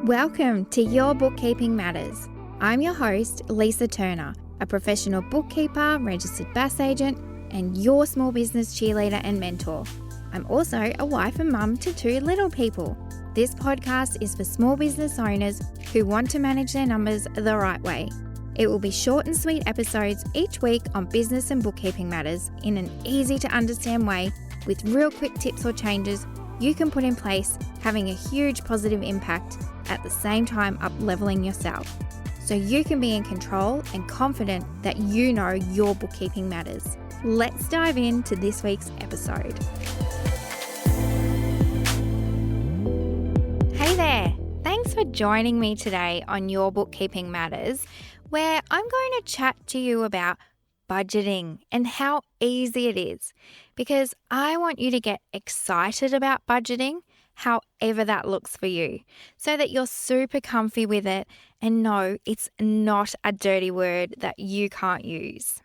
Welcome to Your Bookkeeping Matters. I'm your host, Lisa Turner, a professional bookkeeper, registered BAS agent, and your small business cheerleader and mentor. I'm also a wife and mum to two little people. This podcast is for small business owners who want to manage their numbers the right way. It will be short and sweet episodes each week on business and bookkeeping matters in an easy to understand way with real quick tips or changes you can put in place, having a huge positive impact at the same time up-leveling yourself. So you can be in control and confident that you know your bookkeeping matters. Let's dive into this week's episode. Hey there! Thanks for joining me today on Your Bookkeeping Matters, where I'm going to chat to you about budgeting and how easy it is, because I want you to get excited about budgeting, however that looks for you, so that you're super comfy with it and know it's not a dirty word that you can't use.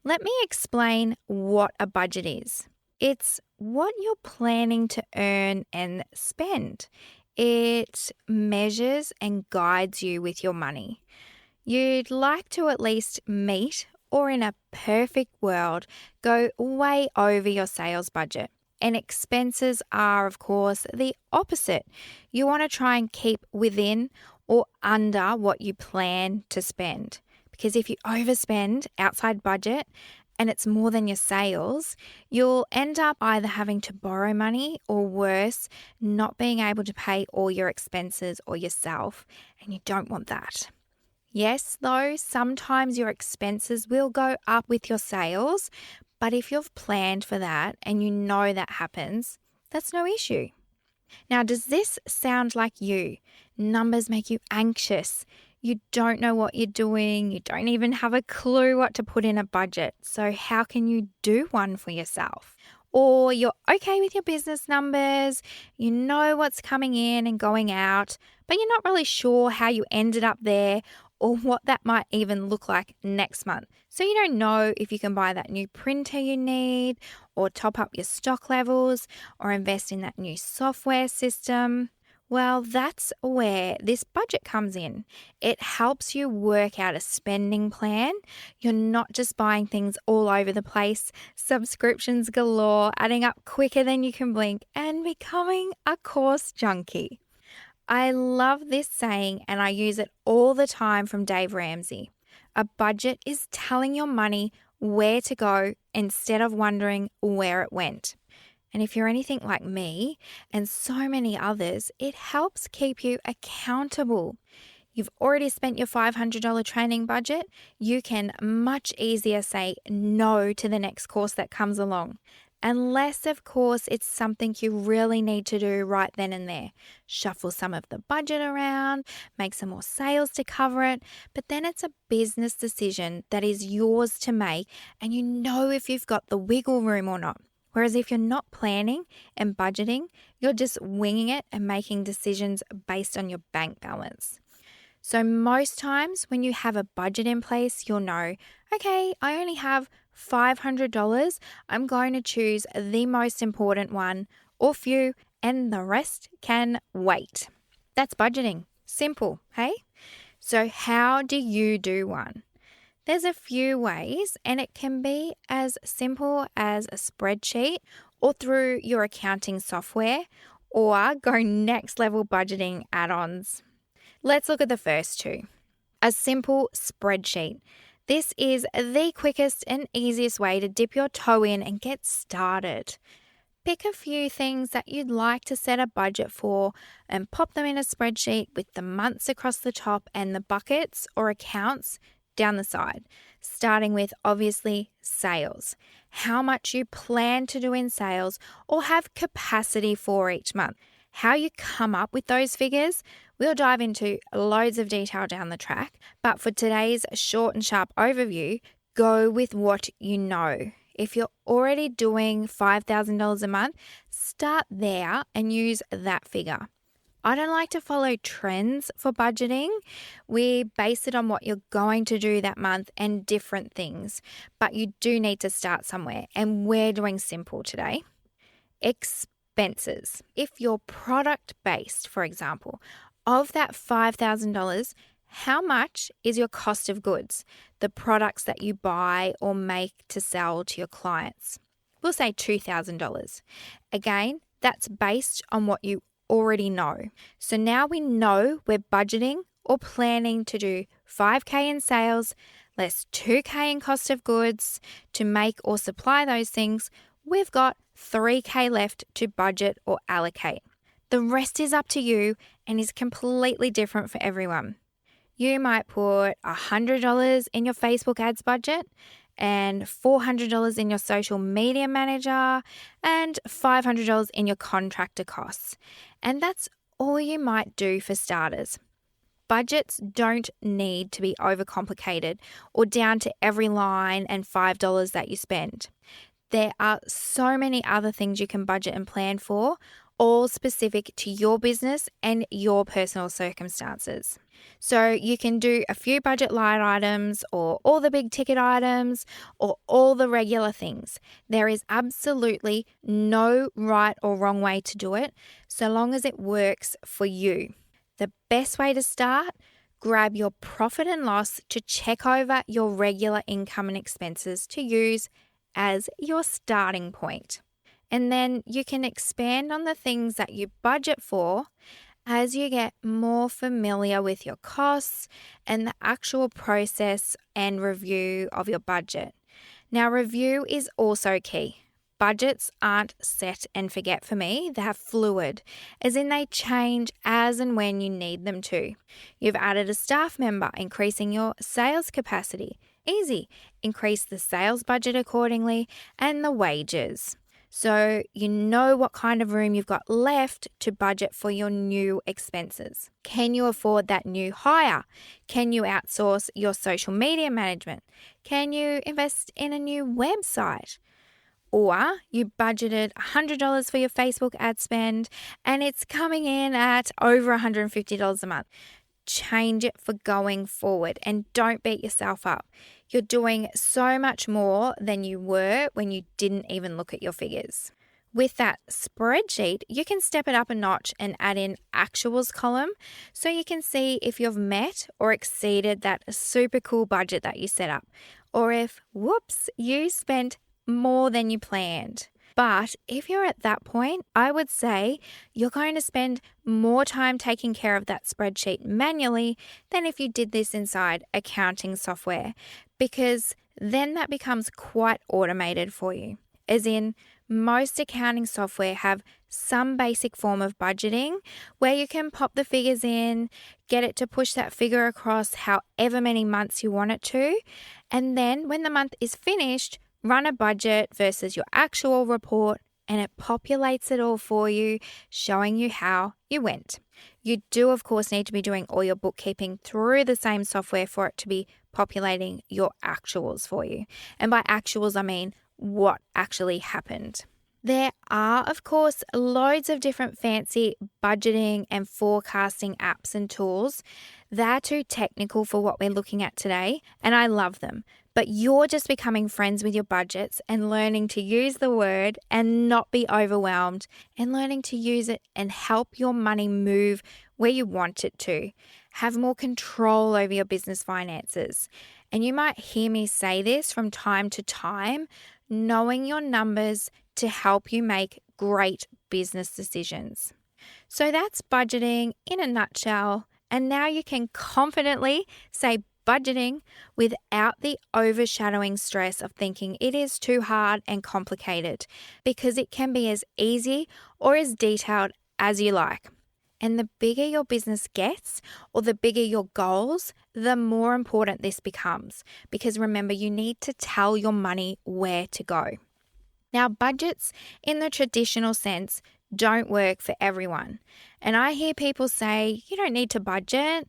Let me explain what a budget is. It's what you're planning to earn and spend. It measures and guides you with your money. You'd like to at least meet, or in a perfect world, go way over your sales budget. And expenses are, of course, the opposite. You want to try and keep within or under what you plan to spend. Because if you overspend outside budget and it's more than your sales, you'll end up either having to borrow money or worse, not being able to pay all your expenses or yourself. And you don't want that. Yes, though, sometimes your expenses will go up with your sales, but if you've planned for that and you know that happens, that's no issue. Now, does this sound like you? Numbers make you anxious. You don't know what you're doing. You don't even have a clue what to put in a budget. So how can you do one for yourself? Or you're okay with your business numbers, you know what's coming in and going out, but you're not really sure how you ended up there or what that might even look like next month. So you don't know if you can buy that new printer you need, or top up your stock levels, or invest in that new software system. Well, that's where this budget comes in. It helps you work out a spending plan. You're not just buying things all over the place, subscriptions galore, adding up quicker than you can blink, and becoming a course junkie. I love this saying, and I use it all the time from Dave Ramsay. A budget is telling your money where to go instead of wondering where it went. And if you're anything like me and so many others, it helps keep you accountable. You've already spent your $500 training budget. You can much easier say no to the next course that comes along. Unless, of course, it's something you really need to do right then and there. Shuffle some of the budget around, make some more sales to cover it, but then it's a business decision that is yours to make, and you know if you've got the wiggle room or not. Whereas if you're not planning and budgeting, you're just winging it and making decisions based on your bank balance. So most times when you have a budget in place, you'll know, okay, I only have $500. I'm going to choose the most important one or few, and the rest can wait. That's budgeting. Simple, hey? So how do you do one? There's a few ways, and it can be as simple as a spreadsheet or through your accounting software, or go next level budgeting add-ons. Let's look at the first two. A simple spreadsheet. This is the quickest and easiest way to dip your toe in and get started. Pick a few things that you'd like to set a budget for and pop them in a spreadsheet with the months across the top and the buckets or accounts down the side, starting with obviously sales, how much you plan to do in sales or have capacity for each month. How you come up with those figures, we'll dive into loads of detail down the track, but for today's short and sharp overview, go with what you know. If you're already doing $5,000 a month, start there and use that figure. I don't like to follow trends for budgeting. We base it on what you're going to do that month and different things, but you do need to start somewhere, and we're doing simple today. Expenses. If you're product-based, for example, of that $5,000, how much is your cost of goods, the products that you buy or make to sell to your clients? We'll say $2,000. Again, that's based on what you already know. So now we know we're budgeting or planning to do $5,000 in sales, less $2,000 in cost of goods to make or supply those things. We've got $3,000 left to budget or allocate. The rest is up to you and is completely different for everyone. You might put $100 in your Facebook ads budget and $400 in your social media manager and $500 in your contractor costs. And that's all you might do for starters. Budgets don't need to be overcomplicated or down to every line and $5 that you spend. There are so many other things you can budget and plan for, all specific to your business and your personal circumstances. So you can do a few budget line items or all the big ticket items or all the regular things. There is absolutely no right or wrong way to do it, so long as it works for you. The best way to start, grab your profit and loss to check over your regular income and expenses to use as your starting point. And then you can expand on the things that you budget for as you get more familiar with your costs and the actual process and review of your budget. Now, review is also key. Budgets aren't set and forget for me, they're fluid, as in they change as and when you need them to. You've added a staff member, increasing your sales capacity. Easy, increase the sales budget accordingly and the wages. So you know what kind of room you've got left to budget for your new expenses. Can you afford that new hire? Can you outsource your social media management? Can you invest in a new website? Or you budgeted $100 for your Facebook ad spend and it's coming in at over $150 a month. Change it for going forward and don't beat yourself up. You're doing so much more than you were when you didn't even look at your figures. With that spreadsheet, you can step it up a notch and add in actuals column so you can see if you've met or exceeded that super cool budget that you set up, or if, whoops, you spent more than you planned. But if you're at that point, I would say you're going to spend more time taking care of that spreadsheet manually than if you did this inside accounting software, because then that becomes quite automated for you. As in, most accounting software have some basic form of budgeting where you can pop the figures in, get it to push that figure across however many months you want it to, and then when the month is finished, run a budget versus your actual report and it populates it all for you, showing you how you went. You do, of course, need to be doing all your bookkeeping through the same software for it to be populating your actuals for you. And by actuals, I mean what actually happened. There are, of course, loads of different fancy budgeting and forecasting apps and tools. They're too technical for what we're looking at today, and I love them. But you're just becoming friends with your budgets and learning to use the word and not be overwhelmed, and learning to use it and help your money move where you want it to. Have more control over your business finances. And you might hear me say this from time to time, knowing your numbers to help you make great business decisions. So that's budgeting in a nutshell. And now you can confidently say budgeting without the overshadowing stress of thinking it is too hard and complicated, because it can be as easy or as detailed as you like. And the bigger your business gets, or the bigger your goals, the more important this becomes. Because remember, you need to tell your money where to go. Now, budgets in the traditional sense don't work for everyone. And I hear people say, you don't need to budget.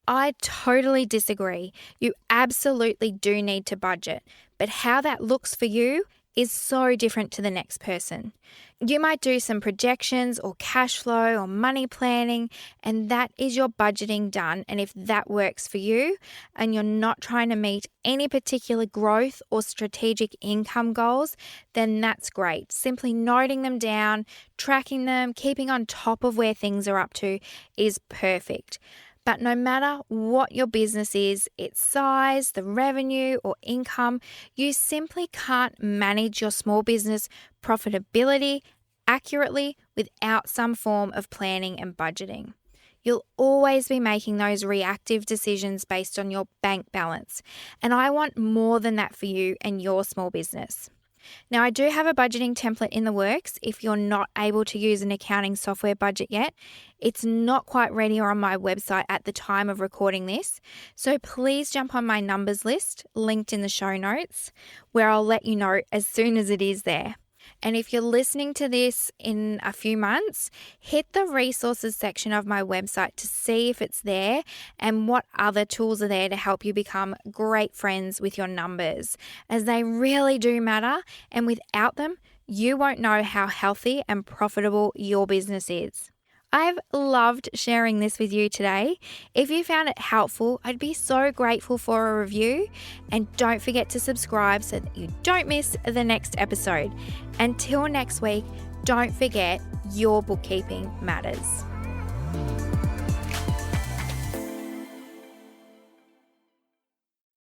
I totally disagree. You absolutely do need to budget. But how that looks for you is so different to the next person. You might do some projections or cash flow or money planning, and that is your budgeting done. And if that works for you and you're not trying to meet any particular growth or strategic income goals, then that's great. Simply noting them down, tracking them, keeping on top of where things are up to is perfect. But no matter what your business is, its size, the revenue or income, you simply can't manage your small business profitability accurately without some form of planning and budgeting. You'll always be making those reactive decisions based on your bank balance. And I want more than that for you and your small business. Now, I do have a budgeting template in the works if you're not able to use an accounting software budget yet. It's not quite ready or on my website at the time of recording this, so please jump on my numbers list, linked in the show notes, where I'll let you know as soon as it is there. And if you're listening to this in a few months, hit the resources section of my website to see if it's there and what other tools are there to help you become great friends with your numbers, as they really do matter. And without them, you won't know how healthy and profitable your business is. I've loved sharing this with you today. If you found it helpful, I'd be so grateful for a review. And don't forget to subscribe so that you don't miss the next episode. Until next week, don't forget your bookkeeping matters.